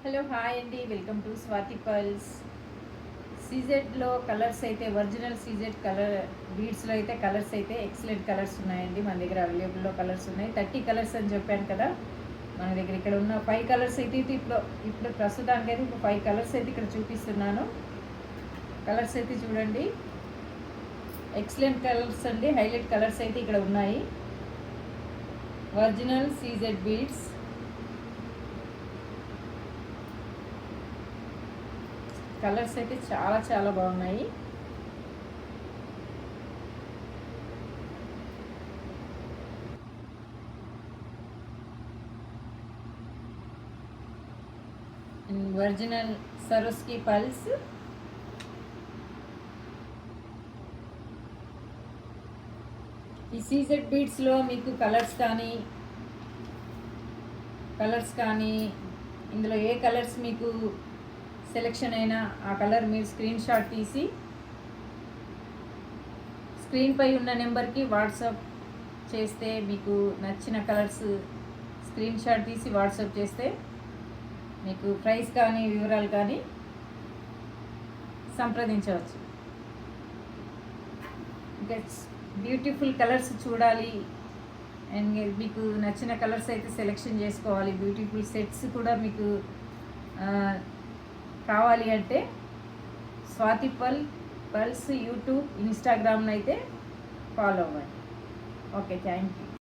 Hello hi అండి, welcome to Swathi pearls. సీజెడ్లో colours అయితే ఒరిజినల్ సీజెడ్ కలర్ బీడ్స్లో అయితే కలర్స్ అయితే ఎక్సలెంట్ కలర్స్ ఉన్నాయండి. మన దగ్గర అవైలబుల్లో కలర్స్ ఉన్నాయి. 30 కలర్స్ అని చెప్పాను కదా. మన దగ్గర ఇక్కడ ఉన్న 5 కలర్స్ అయితే ఇప్పుడు ప్రస్తుతానికి అయితే ఇప్పుడు 5 కలర్స్ అయితే ఇక్కడ చూపిస్తున్నాను. కలర్స్ అయితే చూడండి, ఎక్సలెంట్ కలర్స్ అండి. హైలైట్ కలర్స్ అయితే ఇక్కడ ఉన్నాయి. ఒరిజినల్ సీజెడ్ బీడ్స్ కలర్స్ అయితే చాలా చాలా బాగున్నాయి. ఒరిజినల్ సరోస్కి పల్స్, ఈ సీజెడ్ బీడ్స్లో మీకు కలర్స్ కానీ ఇందులో ఏ కలర్స్ మీకు సెలెక్షన్ అయినా ఆ కలర్ మీరు స్క్రీన్ షాట్ తీసి స్క్రీన్పై ఉన్న నెంబర్కి వాట్సాప్ చేస్తే, మీకు నచ్చిన కలర్స్ స్క్రీన్ షాట్ తీసి వాట్సాప్ చేస్తే మీకు ప్రైస్ కానీ వివరాలు కానీ సంప్రదించవచ్చు. ఇంకా బ్యూటిఫుల్ కలర్స్ చూడాలి అండ్ మీకు నచ్చిన కలర్స్ అయితే సెలెక్షన్ చేసుకోవాలి. బ్యూటిఫుల్ సెట్స్ కూడా మీకు కావాలి అంటే స్వాతి పల్స్ యూట్యూబ్, ఇన్స్టాగ్రామ్ని అయితే ఫాలో అవ్వండి. Okay, thank you.